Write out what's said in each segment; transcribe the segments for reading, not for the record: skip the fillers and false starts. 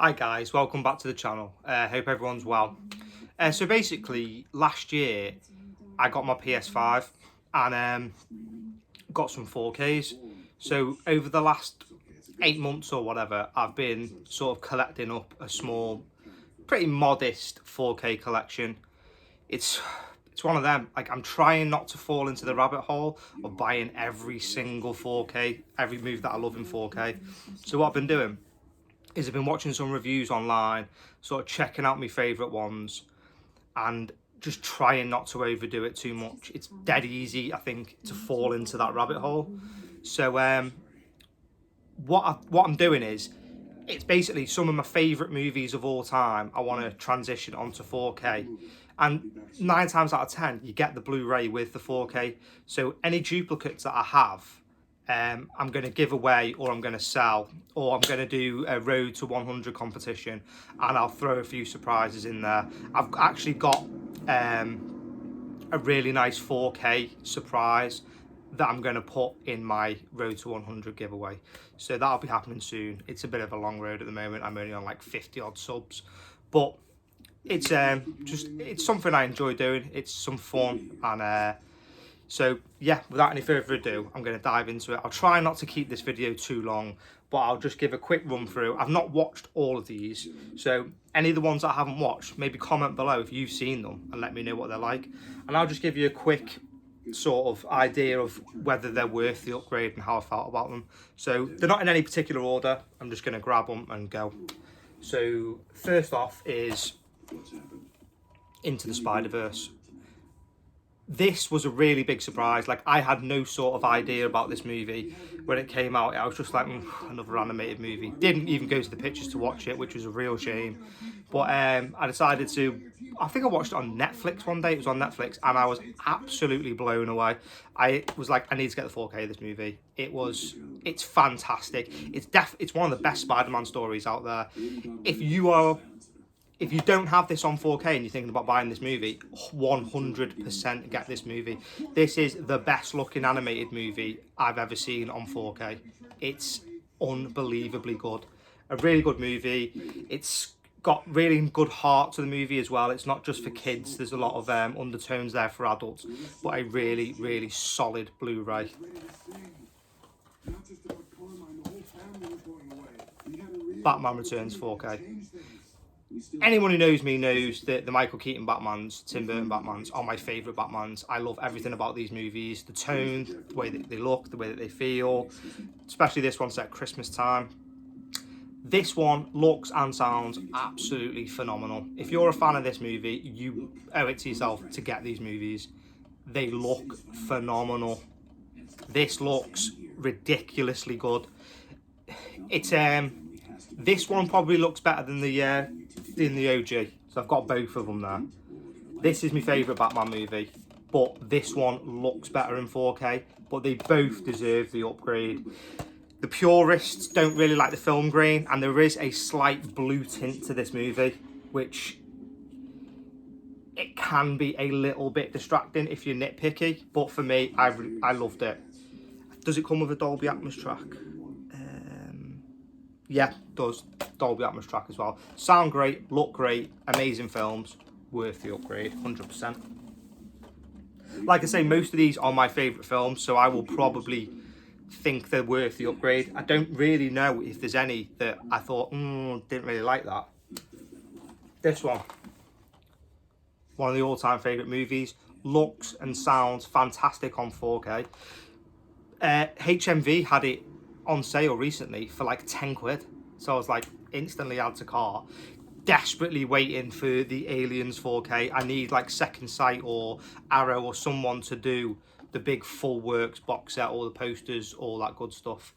Hi guys, welcome back to the channel. Hope everyone's well. So basically, last year I got my PS5 and got some 4Ks. So over the last 8 months or whatever, I've been sort of collecting up a small, pretty modest 4K collection. It's one of them. Like, I'm trying not to fall into the rabbit hole of buying every single 4K, every movie that I love in 4K. So what I've been doing is I've been watching some reviews online, sort of checking out my favourite ones, and just trying not to overdo it too much. It's dead easy, I think, to fall into that rabbit hole. So what I'm doing is, it's basically some of my favourite movies of all time I want to transition onto 4K. And 9 times out of 10, you get the Blu-ray with the 4K. So any duplicates that I have, I'm going to give away, or I'm going to sell, or I'm going to do a Road to 100 competition, and I'll throw a few surprises in there. I've actually got a really nice 4K surprise that I'm going to put in my Road to 100 giveaway. So that'll be happening soon. It's a bit of a long road at the moment. I'm only on like 50 odd subs, but it's it's something I enjoy doing. It's some fun, and so yeah, without any further ado, I'm going to dive into it. I'll try not to keep this video too long, but I'll just give a quick run through. I've not watched all of these, so any of the ones that I haven't watched, maybe comment below if you've seen them and let me know what they're like. And I'll just give you a quick sort of idea of whether they're worth the upgrade and how I felt about them. So they're not in any particular order. I'm just going to grab them and go. So first off is Into the Spider-Verse. This was a really big surprise. Like, I had no sort of idea about this movie when it came out. I was just like, another animated movie. Didn't even go to the pictures to watch it, which was a real shame. But I decided to, I think I watched it on Netflix one day. It was on Netflix, and I was absolutely blown away. I was like, I need to get the 4K of this movie. It's fantastic. It's one of the best Spider-Man stories out there. If you don't have this on 4K and you're thinking about buying this movie, 100% get this movie. This is the best looking animated movie I've ever seen on 4K. It's unbelievably good. A really good movie. It's got really good heart to the movie as well. It's not just for kids. There's a lot of undertones there for adults, but a really, really solid Blu-ray. Batman Returns 4K. Anyone who knows me knows that the Michael Keaton Batmans, Tim Burton Batmans, are my favourite Batmans. I love everything about these movies. The tone, the way that they look, the way that they feel. Especially this one set at Christmas time. This one looks and sounds absolutely phenomenal. If you're a fan of this movie, you owe it to yourself to get these movies. They look phenomenal. This looks ridiculously good. It's this one probably looks better than the OG, so I've got both of them there. This is my favourite Batman movie, but this one looks better in 4K, but they both deserve the upgrade. The purists don't really like the film grain, and there is a slight blue tint to this movie, which it can be a little bit distracting if you're nitpicky, but for me, I loved it. Does it come with a Dolby Atmos track? Yeah, it does. Dolby Atmos track as well. Sound great, look great, amazing films, worth the upgrade, 100%. Like I say, most of these are my favourite films, so I will probably think they're worth the upgrade. I don't really know if there's any that I thought, didn't really like that. This one of the all-time favourite movies, looks and sounds fantastic on 4K. HMV had it on sale recently for like 10 quid, so I was like, instantly add to cart. Desperately waiting for the Aliens 4K. I need like Second Sight or Arrow or someone to do the big full works box set, all the posters, all that good stuff.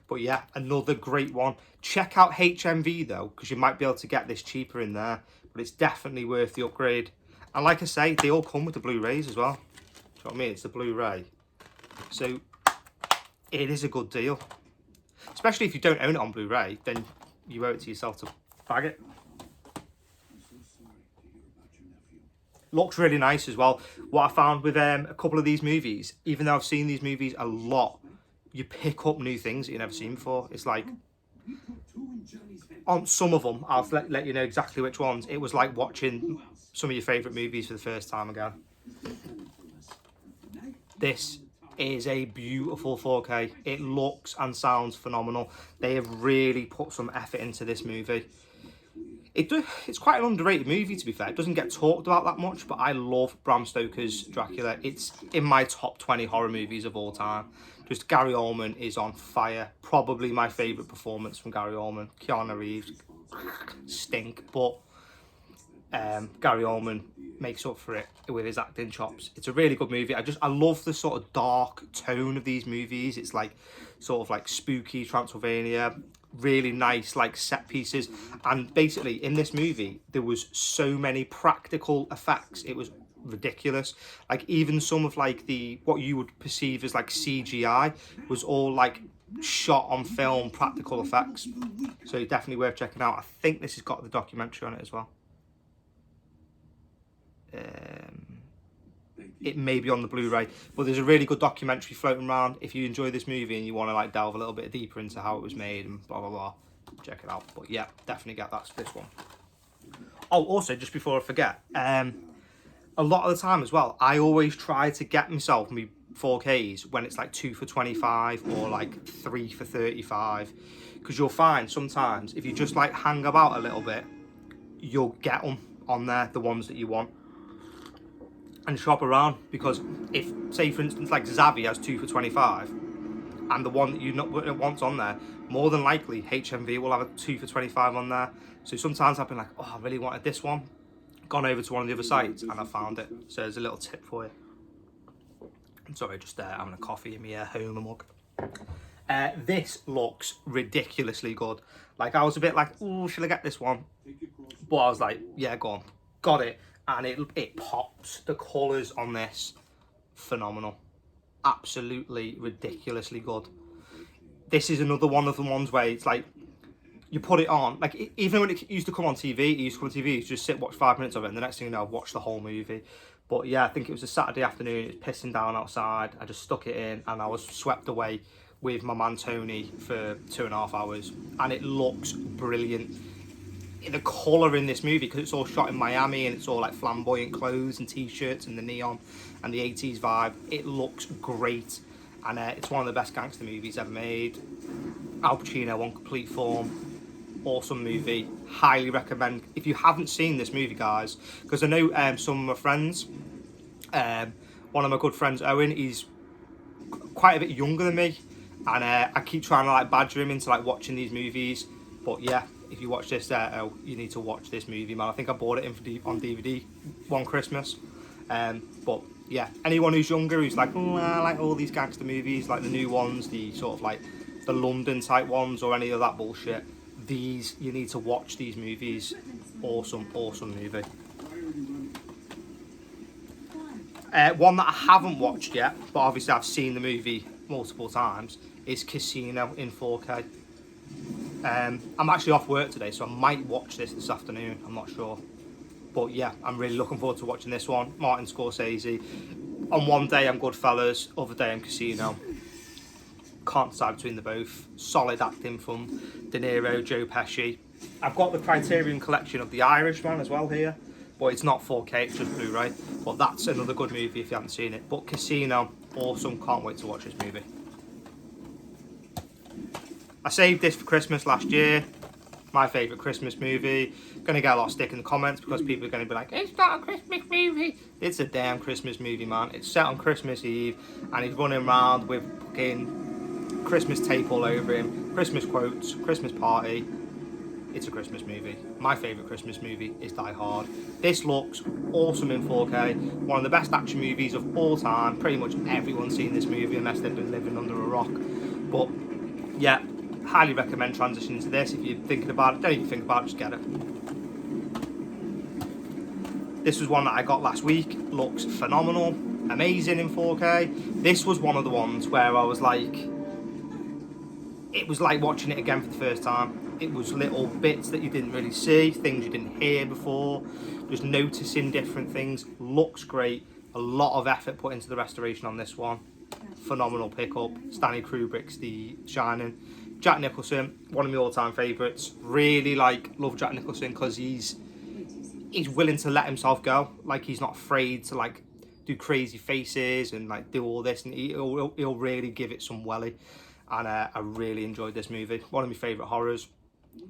But yeah, another great one. Check out HMV though, because you might be able to get this cheaper in there, but it's definitely worth the upgrade. And like I say, they all come with the Blu-rays as well. Do you know what I mean? It's the Blu-ray, so it is a good deal. Especially if you don't own it on Blu-ray, then you owe it to yourself to bag it. Looks really nice as well. What I found with a couple of these movies, even though I've seen these movies a lot, you pick up new things that you've never seen before. It's like, on some of them, I'll let you know exactly which ones. It was like watching some of your favourite movies for the first time again. This is a beautiful 4K. It looks and sounds phenomenal. They have really put some effort into this movie. It's quite an underrated movie, to be fair. It doesn't get talked about that much, but I love Bram Stoker's Dracula. It's in my top 20 horror movies of all time. Just Gary Oldman is on fire. Probably my favourite performance from Gary Oldman. Keanu Reeves stink, but Gary Oldman makes up for it with his acting chops. It's a really good movie. I love the sort of dark tone of these movies. It's like sort of like spooky Transylvania, really nice like set pieces. And basically in this movie there was so many practical effects. It was ridiculous. Like even some of like the what you would perceive as like CGI was all like shot on film practical effects. So it's definitely worth checking out. I think this has got the documentary on it as well. It may be on the Blu-ray, but there's a really good documentary floating around. If you enjoy this movie and you want to like delve a little bit deeper into how it was made and blah blah blah, check it out. But yeah, definitely get this one. Oh, also just before I forget, a lot of the time as well, I always try to get myself me 4Ks when it's like 2 for 25 or like 3 for 35, because you'll find sometimes if you just like hang about a little bit, you'll get them on there, the ones that you want, and shop around. Because if, say for instance, like Zavvi has 2 for 25 and the one that you not want's on there, more than likely HMV will have a 2 for 25 on there. So sometimes I've been like, oh, I really wanted this one, gone over to one of the other sites and I found it. So there's a little tip for you. I'm sorry, just having a coffee in my home mug. This looks ridiculously good. Like I was a bit like, oh, should I get this one? But I was like, yeah, go on, got it. And it pops. The colours on this, phenomenal. Absolutely ridiculously good. This is another one of the ones where it's like, you put it on, like even when it used to come on TV, you just sit, watch 5 minutes of it, and the next thing you know, I've watched the whole movie. But yeah, I think it was a Saturday afternoon, it was pissing down outside, I just stuck it in, and I was swept away with my man Tony for 2.5 hours, and it looks brilliant. The colour in this movie, because it's all shot in Miami and it's all like flamboyant clothes and t-shirts and the neon and the 80s vibe, it looks great. And it's one of the best gangster movies ever made. Al Pacino on complete form. Awesome movie. Highly recommend. If you haven't seen this movie, guys, because I know some of my friends, one of my good friends, Owen, he's quite a bit younger than me, and I keep trying to like badger him into like watching these movies. But yeah, if you watch this, you need to watch this movie, man. I think I bought it on DVD one Christmas. But yeah, anyone who's younger, who's like, oh, I like all these gangster movies, like the new ones, the sort of like the London type ones or any of that bullshit, you need to watch these movies. Awesome movie. One that I haven't watched yet, but obviously I've seen the movie multiple times, is Casino in 4K. I'm actually off work today, so I might watch this afternoon, I'm not sure. But yeah, I'm really looking forward to watching this one. Martin Scorsese. On one day I'm Goodfellas, other day I'm Casino. Can't decide between the both. Solid acting from De Niro, Joe Pesci. I've got the Criterion collection of The Irishman as well here, but it's not 4K, it's just Blu-ray. But that's another good movie if you haven't seen it. But Casino, awesome, can't wait to watch this movie. I saved this for Christmas last year. My favourite Christmas movie. Gonna get a lot of stick in the comments because people are gonna be like, it's not a Christmas movie. It's a damn Christmas movie, man. It's set on Christmas Eve and he's running around with fucking Christmas tape all over him, Christmas quotes, Christmas party. It's a Christmas movie. My favourite Christmas movie is Die Hard. This looks awesome in 4K. One of the best action movies of all time. Pretty much everyone's seen this movie unless they've been living under a rock. But yeah, highly recommend transitioning to this if you're thinking about it. Don't even think about it, just get it. This was one that I got last week. Looks phenomenal, amazing in 4K. This was one of the ones where I was like, it was like watching it again for the first time. It was little bits that you didn't really see, things you didn't hear before, just noticing different things. Looks great. A lot of effort put into the restoration on this one. Phenomenal pickup. Stanley Kubrick's The Shining. Jack Nicholson, one of my all-time favourites. Really love Jack Nicholson because he's willing to let himself go. Like, he's not afraid to do crazy faces and do all this, and he'll really give it some welly. And I really enjoyed this movie. One of my favourite horrors,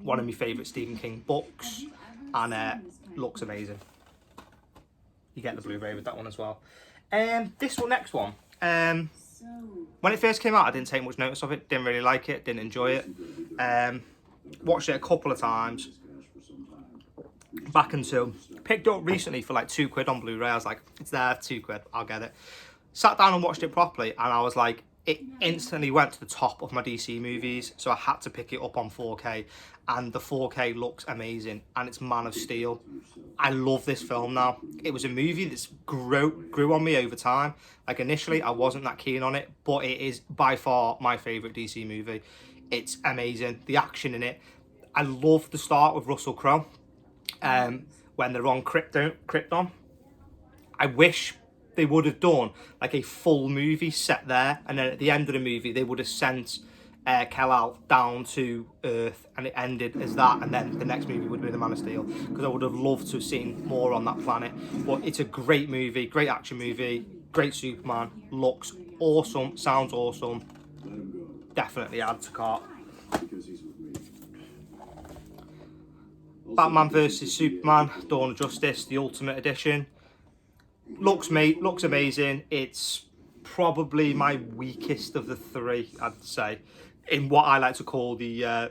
one of my favourite Stephen King books, and looks amazing. You get the Blu-ray with that one as well. Next one. When it first came out, I didn't take much notice of it. Didn't really like it. Didn't enjoy it. Watched it a couple of times. Back until picked it up recently for £2 on Blu-ray. I was like, it's there, £2. I'll get it. Sat down and watched it properly, and I was like, it instantly went to the top of my DC movies. So I had to pick it up on 4K, and the 4K looks amazing, and it's Man of Steel. I love this film now. It was a movie that's grew on me over time. Initially, I wasn't that keen on it, but it is by far my favourite DC movie. It's amazing. The action in it. I love the start with Russell Crowe. When they're on Krypton. I wish they would have done a full movie set there, and then at the end of the movie they would have sent Kal-El down to Earth, and it ended as that, and then the next movie would be The Man of Steel, because I would have loved to have seen more on that planet. But it's a great movie, great action movie, great Superman, looks awesome, sounds awesome. Definitely add to cart. Batman vs Superman, Dawn of Justice, the Ultimate Edition. Looks amazing. It's probably my weakest of the three, I'd say, in what I like to call the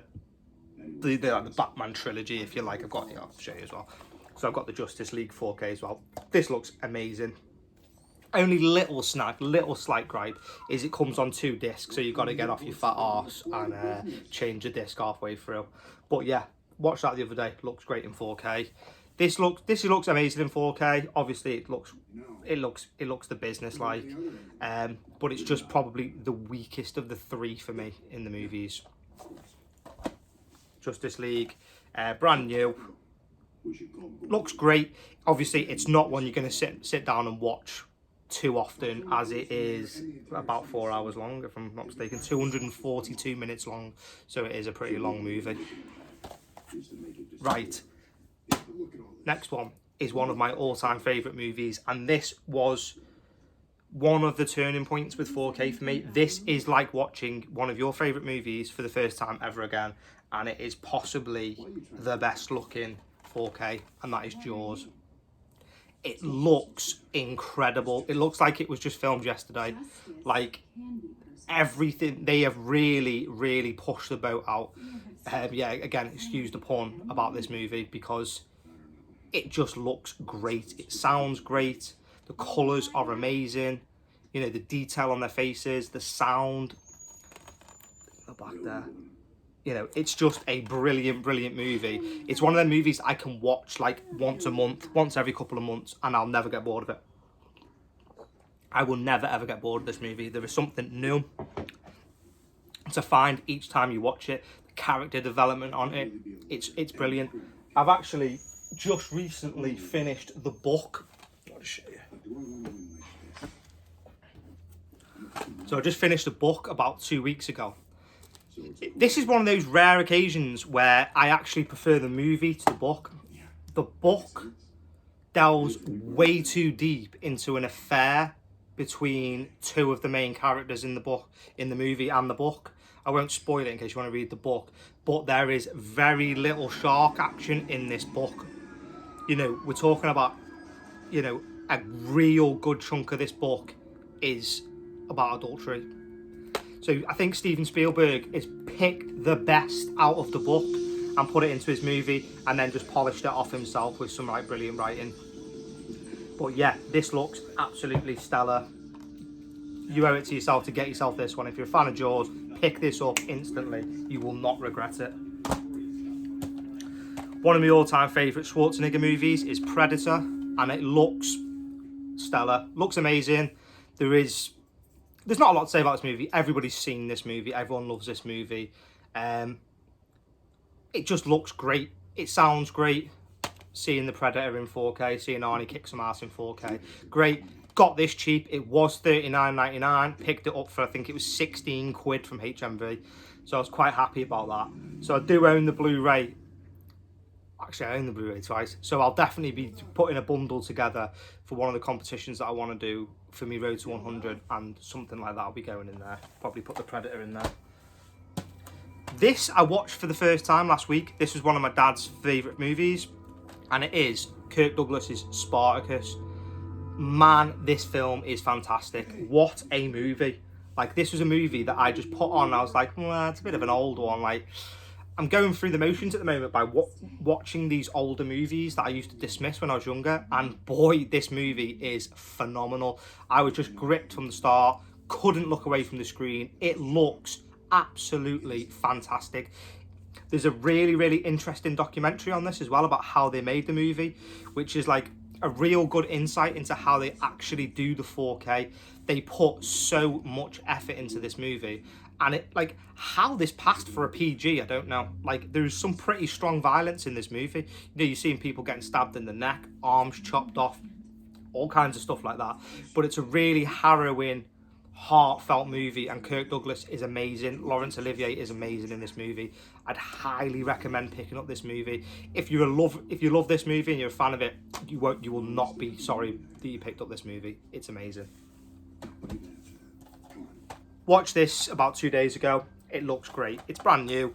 Batman trilogy, if you like. I've got I'll show you as well. So I've got the Justice League 4K as well. This looks amazing. Only little slight gripe is it comes on 2 discs, so you've got to get off your fat arse and change the disc halfway through. But yeah, watched that the other day. Looks great in 4K. This looks amazing in 4K. Obviously, it looks the business like, but it's just probably the weakest of the three for me in the movies. Justice League, brand new. Looks great. Obviously, it's not one you're going to sit down and watch too often, as it is about 4 hours long, if I'm not mistaken, 242 minutes long. So it is a pretty long movie. Right. Next one is one of my all-time favourite movies, and this was one of the turning points with 4K for me. This is like watching one of your favourite movies for the first time ever again, and it is possibly the best looking 4K, and that is Jaws. It looks incredible. It looks like it was just filmed yesterday. Everything, they have really pushed the boat out. Yeah, again, excuse the pun about this movie, because it just looks great. It sounds great. The colours are amazing. You know, the detail on their faces, the sound. The back there. You know, it's just a brilliant movie. It's one of them movies I can watch once a month, once every couple of months, and I'll never get bored of it. I will never ever get bored of this movie. There is something new to find each time you watch it. The character development on it, it's brilliant. I've actually just recently finished the book. I'll just show you. So I just finished the book about 2 weeks ago. This is one of those rare occasions where I actually prefer the movie to the book. The book delves way too deep into an affair between two of the main characters in the movie and the book. I won't spoil it in case you want to read the book, but there is very little shark action in this book. You know, we're talking about, you know, a real good chunk of this book is about adultery. So I think Steven Spielberg has picked the best out of the book and put it into his movie, and then just polished it off himself with some brilliant writing. But yeah, this looks absolutely stellar. You owe it to yourself to get yourself this one. If you're a fan of Jaws, pick this up instantly. You will not regret it. One of my all-time favourite Schwarzenegger movies is Predator, and it looks stellar. Looks amazing. There's not a lot to say about this movie. Everybody's seen this movie. Everyone loves this movie. It just looks great. It sounds great. Seeing the Predator in 4K, seeing Arnie kick some ass in 4K. Great. Got this cheap. It was $39.99. Picked it up for, I think it was 16 quid from HMV. So I was quite happy about that. So I do own the Blu-ray. Actually, I own the Blu-ray twice. So I'll definitely be putting a bundle together for one of the competitions that I want to do for me Road to 100, and something like that will be going in there. Probably put the Predator in there. This I watched for the first time last week. This was one of my dad's favourite movies, and it is Kirk Douglas's Spartacus. Man, this film is fantastic. What a movie. Like, this was a movie that I just put on and I was like, well, it's a bit of an old one. Like, I'm going through the motions at the moment by watching these older movies that I used to dismiss when I was younger, and boy, this movie is phenomenal. I was just gripped from the start, couldn't look away from the screen. It looks absolutely fantastic. There's a really, really interesting documentary on this as well about how they made the movie, which is like a real good insight into how they actually do the 4K. They put so much effort into this movie, and it, like, how this passed for a PG, I don't know. Like, there's some pretty strong violence in this movie. You know, you're seeing people getting stabbed in the neck, arms chopped off, all kinds of stuff like that. But it's a really harrowing, heartfelt movie, and Kirk Douglas is amazing. Laurence Olivier is amazing in this movie. I'd highly recommend picking up this movie. If you love this movie and you're a fan of it, you will not be sorry that you picked up this movie. It's amazing. Watched this about 2 days ago. It looks great. It's brand new,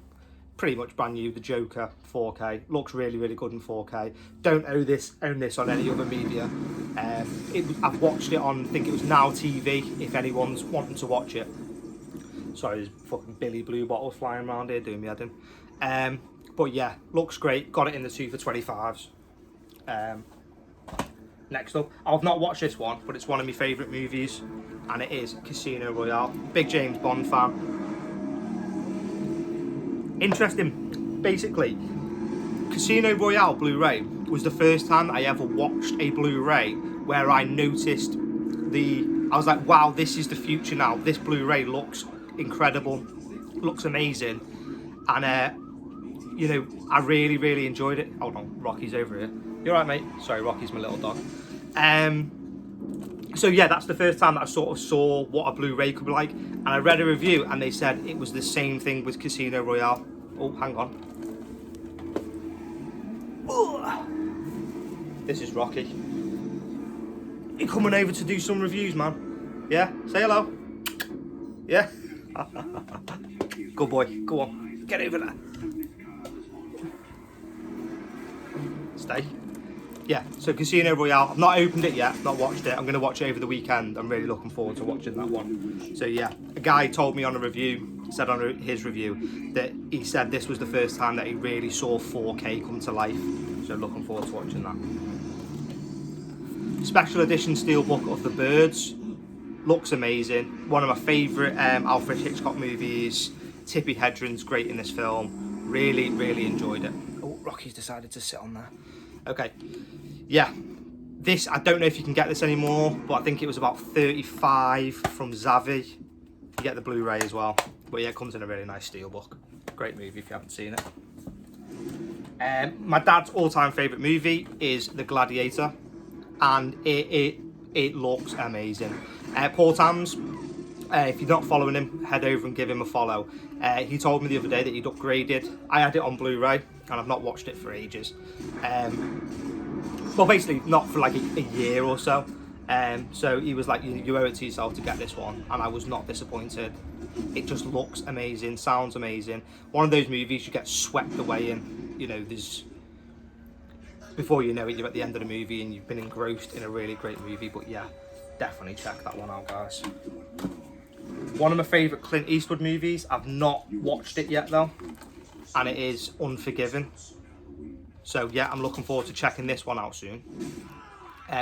pretty much brand new. The Joker 4K looks really, really good in 4K. Don't own this on any other media. I've watched it on, I think it was Now TV, if anyone's wanting to watch it. Sorry, there's fucking Billy Blue bottles flying around here doing me head in. But yeah, looks great. Got it in the 2 for 25s. Next up, I've not watched this one, but it's one of my favourite movies, and it is Casino Royale. Big James Bond fan. Interesting. Basically, Casino Royale Blu-ray was the first time that I ever watched a Blu-ray where I noticed I was like, wow, this is the future now. This Blu-ray looks incredible, looks amazing, and you know, I really, really enjoyed it. Hold on, Rocky's over here. You alright, mate? Sorry, Rocky's my little dog. So yeah, that's the first time that I sort of saw what a Blu-ray could be like, and I read a review and they said it was the same thing with Casino Royale. Oh, hang on. This is Rocky. You coming over to do some reviews, man? Yeah? Say hello. Yeah? Good boy. Go on. Get over there. Stay. Yeah, so Casino Royale. I've not opened it yet, not watched it. I'm going to watch it over the weekend. I'm really looking forward to watching that one. So yeah, a guy told me on a review, said on his review, that he said this was the first time that he really saw 4K come to life. So looking forward to watching that. Special edition steelbook of The Birds. Looks amazing. One of my favourite Alfred Hitchcock movies. Tippi Hedren's great in this film. Really, really enjoyed it. Oh, Rocky's decided to sit on there. Okay, yeah, this, I don't know if you can get this anymore, but I think it was about 35 from Zavvi. You get the Blu-ray as well. But yeah, it comes in a really nice steelbook. Great movie if you haven't seen it. My dad's all-time favourite movie is The Gladiator, and it looks amazing. Paul Tams, if you're not following him, head over and give him a follow. He told me the other day that he'd upgraded. I had it on Blu-ray, and I've not watched it for ages. Well, basically not for like a year or so. So he was like, you owe it to yourself to get this one, and I was not disappointed. It just looks amazing, sounds amazing. One of those movies you get swept away in. You know, before you know it, you're at the end of the movie and you've been engrossed in a really great movie. But yeah, definitely check that one out, guys. One of my favourite Clint Eastwood movies. I've not watched it yet though, and it is Unforgiven. So yeah, I'm looking forward to checking this one out soon.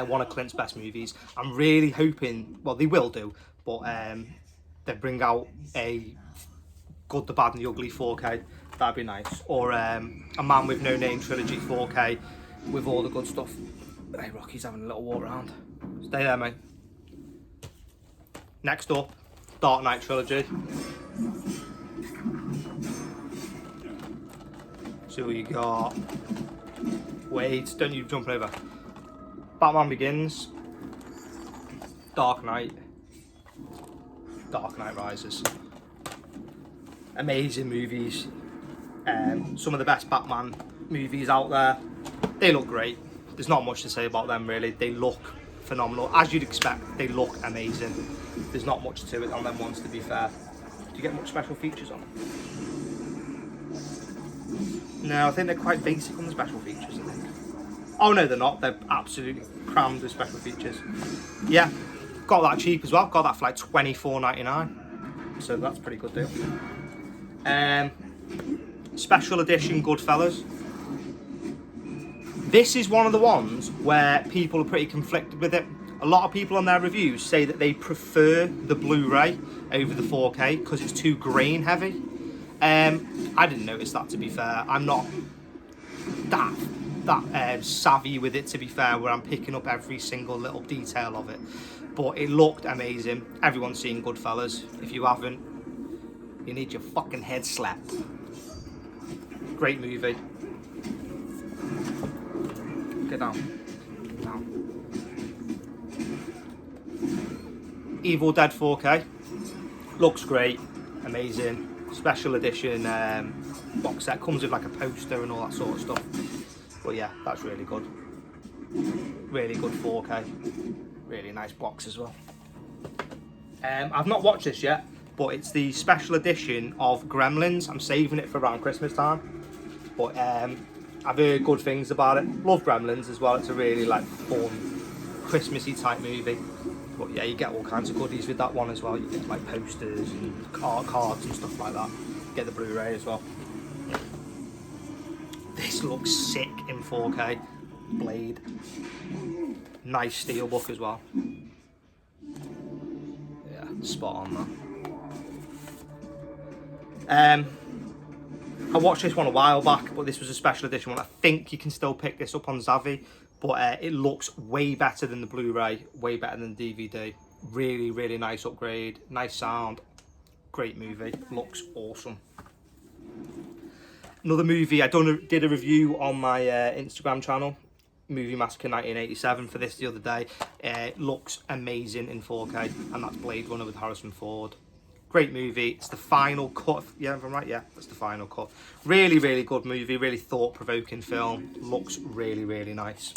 One of Clint's best movies. I'm really hoping, well, they will do, but they bring out a Good, the Bad and the Ugly 4K. That'd be nice. Or a Man with No Name trilogy 4K with all the good stuff. Hey, Rocky's having a little walk around. Stay there, mate. Next up, Dark Knight trilogy. So we got, wait, don't you jump over. Batman Begins, Dark Knight, Dark Knight Rises. amazing movies. Some of the best Batman movies out there. They look great. There's not much to say about them really. They look phenomenal, as you'd expect. They look amazing. There's not much to it on them ones, to be fair. Do you get much special features on them? No, I think they're quite basic on the special features, I think. Oh no, they're not. They're absolutely crammed with special features. Yeah, got that cheap as well. Got that for like $24.99. So that's a pretty good deal. Special edition Goodfellas. This is one of the ones where people are pretty conflicted with it. A lot of people on their reviews say that they prefer the Blu-ray over the 4K because it's too grain heavy. I didn't notice that, to be fair. I'm not that savvy with it, to be fair, where I'm picking up every single little detail of it. But it looked amazing. Everyone's seen Goodfellas. If you haven't, you need your fucking head slapped. Great movie. Get down. Evil Dead 4K. Looks great. Amazing. Special edition box set. Comes with like a poster and all that sort of stuff. But yeah, that's really good. Really good 4K. Really nice box as well. I've not watched this yet, but it's the special edition of Gremlins. I'm saving it for around Christmas time. But I've heard good things about it. Love Gremlins as well. It's a really like fun, Christmassy type movie. But yeah, you get all kinds of goodies with that one as well. You get like posters and cards and stuff like that. Get the Blu-ray as well. This looks sick in 4K. Blade. Nice steelbook as well. Yeah, spot on that. I watched this one a while back, but this was a special edition one. I think you can still pick this up on Zavvi, but it looks way better than the Blu-ray, way better than the DVD. Really, really nice upgrade, nice sound, great movie, looks awesome. Another movie, I did a review on my Instagram channel, Movie Massacre 1987, for this the other day. It looks amazing in 4K, and that's Blade Runner with Harrison Ford. Great movie. It's the final cut. Yeah, if I'm right, yeah, that's the final cut. Really, really good movie. Really thought-provoking film. Looks really, really nice.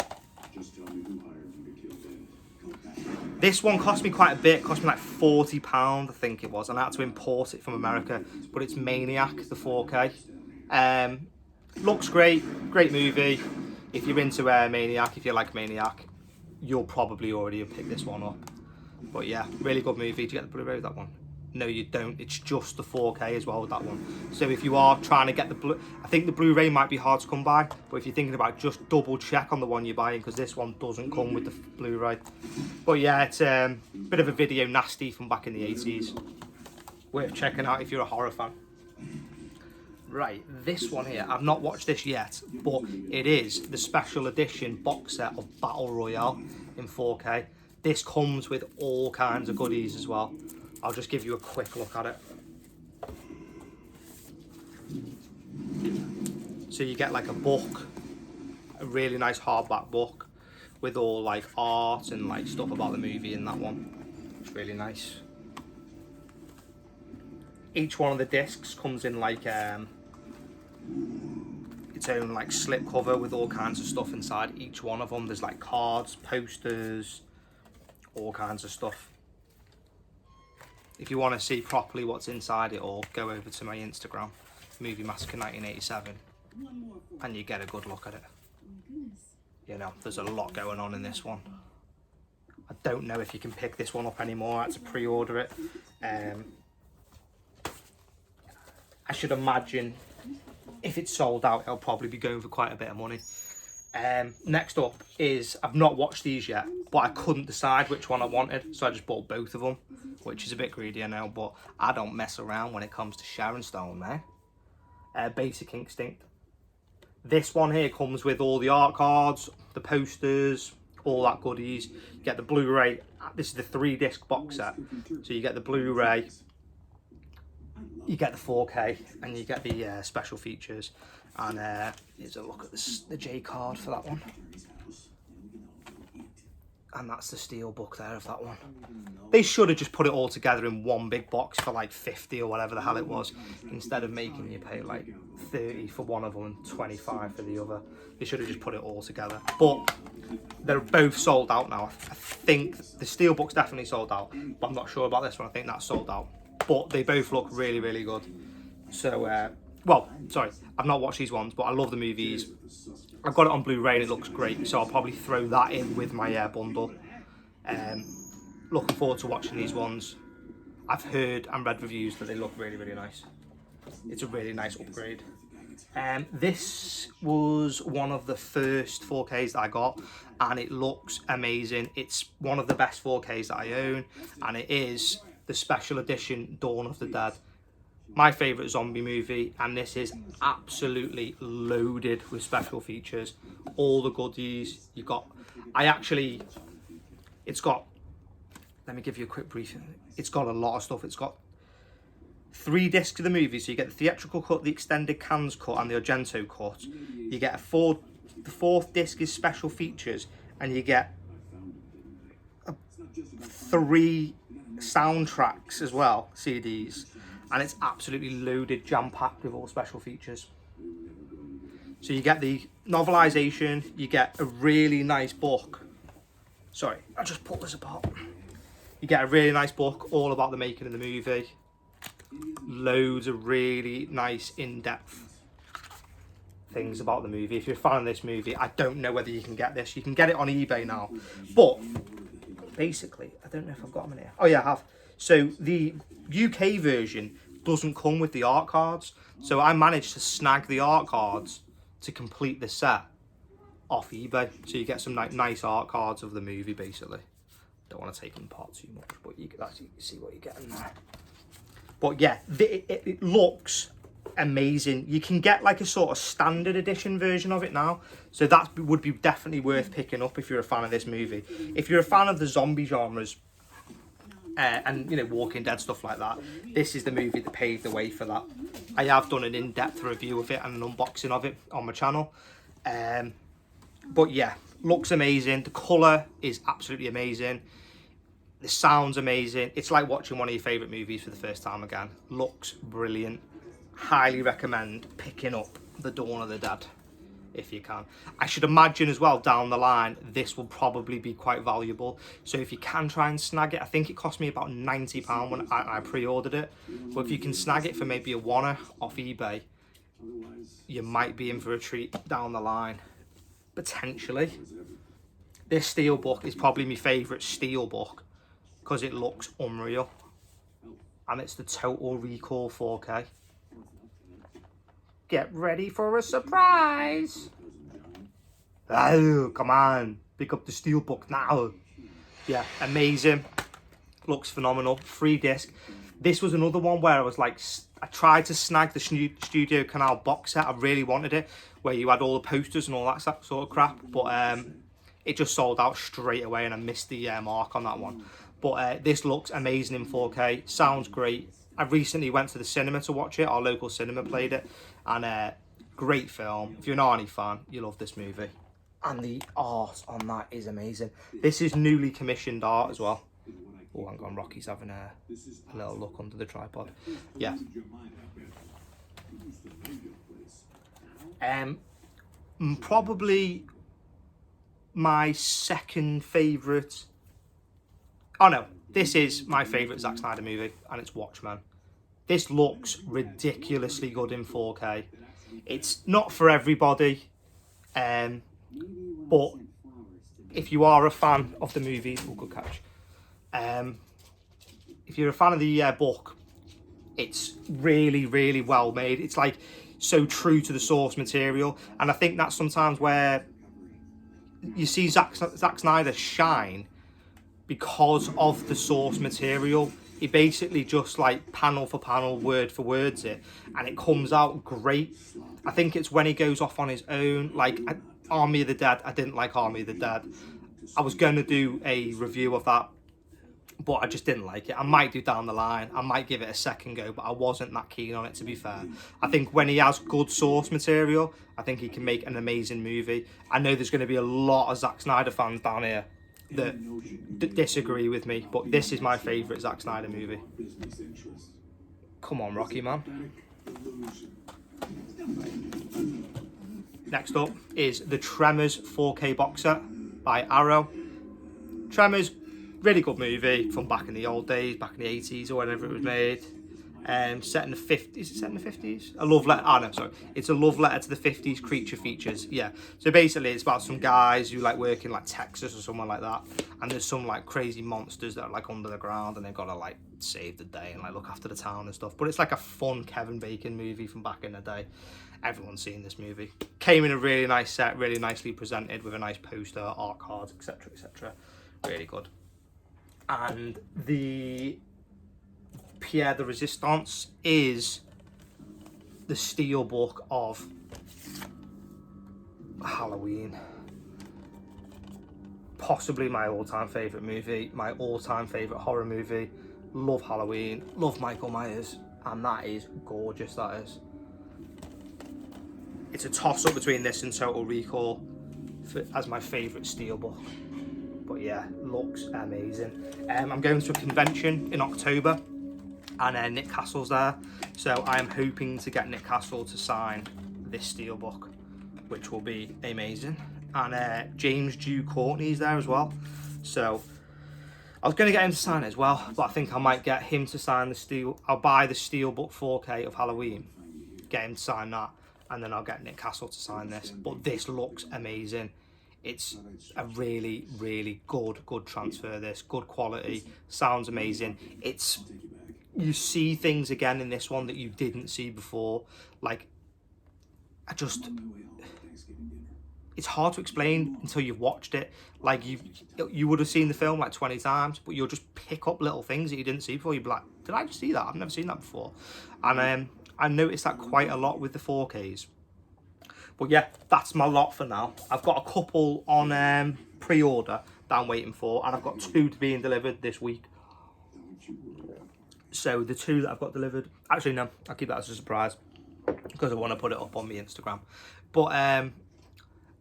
This one cost me quite a bit. It cost me like £40, I think it was, and I had to import it from America. But it's Maniac, the 4K. Looks great. Great movie. If you're into Maniac, if you like Maniac, you'll probably already have picked this one up. But yeah, really good movie. Do you get the Blu-ray with that one? No, you don't. It's just the 4K as well with that one. So if you are trying to get the I think the Blu-ray might be hard to come by, but if you're thinking about it, just double check on the one you're buying, because this one doesn't come with the Blu-ray. But yeah, it's a bit of a video nasty from back in the 80s. Worth checking out if you're a horror fan. Right, this one here, I've not watched this yet, but it is the special edition box set of Battle Royale in 4K. This comes with all kinds of goodies as well. I'll just give you a quick look at it. So you get like a book, a really nice hardback book with all like art and like stuff about the movie in that one. It's really nice. Each one of the discs comes in like its own like slip cover with all kinds of stuff inside each one of them. There's like cards, posters, all kinds of stuff. If you want to see properly what's inside it all, go over to my Instagram, Movie Massacre 1987, and you get a good look at it. You know, there's a lot going on in this one. I don't know if you can pick this one up anymore. I had to pre-order it. I should imagine if it's sold out, it'll probably be going for quite a bit of money. Next up is, I've not watched these yet, but I couldn't decide which one I wanted, so I just bought both of them, which is a bit greedy, I know, but I don't mess around when it comes to Sharon Stone, man. Basic Instinct. This one here comes with all the art cards, the posters, all that goodies. You get the Blu-ray. This is the 3-disc box set, so you get the Blu-ray, you get the 4K, and you get the special features. And here's a look at the J card for that one. And that's the steelbook there of that one. They should have just put it all together in one big box for like 50 or whatever the hell it was, instead of making you pay like 30 for one of them and 25 for the other. They should have just put it all together. But they're both sold out now. I think the steelbook's definitely sold out, but I'm not sure about this one. I think that's sold out. But they both look really, really good. So, well, sorry, I've not watched these ones, but I love the movies. I've got it on Blu-ray and it looks great, so I'll probably throw that in with my bundle. Looking forward to watching these ones. I've heard and read reviews that they look really, really nice. It's a really nice upgrade. This was one of the first 4Ks that I got, and it looks amazing. It's one of the best 4Ks that I own, and it is the special edition Dawn of the Dead. My favourite zombie movie, and this is absolutely loaded with special features. All the goodies you got. It's got, let me give you a quick briefing. It's got a lot of stuff. It's got 3 discs of the movie, so you get the theatrical cut, the extended cans cut, and the Argento cut. You get the 4th disc is special features, and you get 3 soundtracks as well, CDs. And it's absolutely loaded, jam-packed with all special features. So you get the novelisation, you get a really nice book. Sorry, I just pulled this apart. You get a really nice book all about the making of the movie. Loads of really nice, in-depth things about the movie. If you're a fan of this movie, I don't know whether you can get this. You can get it on eBay now. But, basically, I don't know if I've got them in here. Oh yeah, I have. So the UK version doesn't come with the art cards, so I managed to snag the art cards to complete the set off eBay. So you get some nice art cards of the movie, basically. Don't want to take them apart too much, but you can see what you're getting there. But yeah, it looks amazing. You can get like a sort of standard edition version of it now, so that would be definitely worth picking up if you're a fan of this movie. If you're a fan of the zombie genres, and you know, Walking Dead, stuff like that, this is the movie that paved the way for that. I have done an in-depth review of it and an unboxing of it on my channel. But yeah, looks amazing. The colour is absolutely amazing. The sound's amazing. It's like watching one of your favourite movies for the first time again. Looks brilliant. Highly recommend picking up The Dawn of the Dead if you can. I should imagine as well down the line this will probably be quite valuable, so if you can try and snag it, I think it cost me about £90 when I pre-ordered it, but if you can snag it for maybe a £1 off eBay, you might be in for a treat down the line, potentially. This steelbook is probably my favourite steelbook because it looks unreal, and it's the Total Recall 4K. Get ready for a surprise. Oh, come on. Pick up the steelbook now. Yeah, amazing. Looks phenomenal. 3 disc. This was another one where I was like, I tried to snag the Studio Canal box set. I really wanted it, where you had all the posters and all that sort of crap. But it just sold out straight away and I missed the mark on that one. But this looks amazing in 4K. Sounds great. I recently went to the cinema to watch it. Our local cinema played it. And great film. If you're an Arnie fan, you'll love this movie. And the art on that is amazing. This is newly commissioned art as well. Oh, hang on, Rocky's having a little look under the tripod. Yeah. Probably my second favourite. Oh no, this is my favourite Zack Snyder movie, and it's Watchmen. This looks ridiculously good in 4K. It's not for everybody, but if you are a fan of the movie, oh, good catch. If you're a fan of the book, it's really, really well made. It's like so true to the source material, and I think that's sometimes where you see Zack Snyder shine because of the source material. He basically just like panel for panel, word for words it, and it comes out great. I think it's when he goes off on his own, like Army of the Dead. I didn't like Army of the Dead. I was going to do a review of that, but I just didn't like it. I might do down the line. I might give it a second go, but I wasn't that keen on it, to be fair. I think when he has good source material, I think he can make an amazing movie. I know there's going to be a lot of Zack Snyder fans down here that disagree with me, but this is my favourite Zack Snyder movie. Come on, Rocky, man. Next up is the Tremors 4K box set by Arrow. Tremors, really good movie from back in the old days, back in the 80s or whenever it was made. Set in the 50s. Is it set in the 50s? A love letter. Oh no, sorry. It's a love letter to the 50s creature features. Yeah. So basically, it's about some guys who like work in like Texas or somewhere like that, and there's some like crazy monsters that are like under the ground, and they've got to like save the day and like look after the town and stuff. But it's like a fun Kevin Bacon movie from back in the day. Everyone's seen this movie. Came in a really nice set, really nicely presented with a nice poster, art cards, etc., etc. Really good. And the Pierre the Resistance is the steelbook of Halloween. Possibly my all-time favourite movie, my all-time favourite horror movie. Love Halloween, love Michael Myers, and that is gorgeous, that is. It's a toss-up between this and Total Recall as my favourite steelbook. But yeah, looks amazing. I'm going to a convention in October, and Nick Castle's there, so I am hoping to get Nick Castle to sign this steelbook, which will be amazing. And James Dew Courtney's there as well, so I was going to get him to sign it as well, but I think I might get him to sign the steel. I'll buy the steelbook 4K of Halloween, get him to sign that, and then I'll get Nick Castle to sign this. But this looks amazing. It's a really, really good transfer. This good quality, sounds amazing. You see things again in this one that you didn't see before. Like, it's hard to explain until you've watched it. Like, you would have seen the film like 20 times, but you'll just pick up little things that you didn't see before. You'll be like, did I just see that? I've never seen that before. And I noticed that quite a lot with the 4Ks. But yeah, that's my lot for now. I've got a couple on pre-order that I'm waiting for, and I've got 2 to being delivered this week. So the 2 that I've got delivered, actually no, I'll keep that as a surprise because I want to put it up on my Instagram. But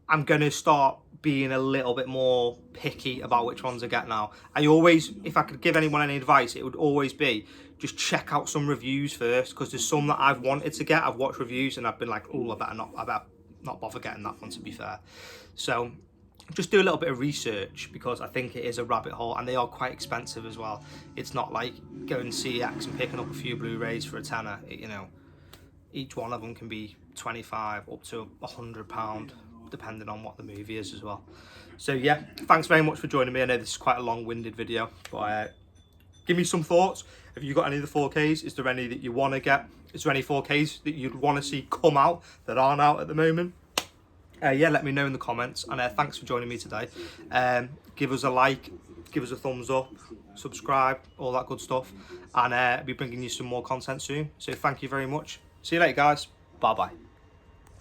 I'm going to start being a little bit more picky about which ones I get now. I always, if I could give anyone any advice, it would always be just check out some reviews first, because there's some that I've wanted to get. I've watched reviews and I've been like, oh, I better not bother getting that one, to be fair. So just do a little bit of research, because I think it is a rabbit hole, and they are quite expensive as well. It's not like going to CX and picking up a few Blu-rays for a tenner. You know, each one of them can be 25 up to £100, depending on what the movie is as well. So yeah, thanks very much for joining me. I know this is quite a long-winded video, but give me some thoughts. Have you got any of the 4Ks? Is there any that you want to get? Is there any 4Ks that you'd want to see come out that aren't out at the moment? Yeah, let me know in the comments. And thanks for joining me today. Give us a like, give us a thumbs up, subscribe, all that good stuff. And I'll be bringing you some more content soon. So thank you very much. See you later, guys. Bye-bye.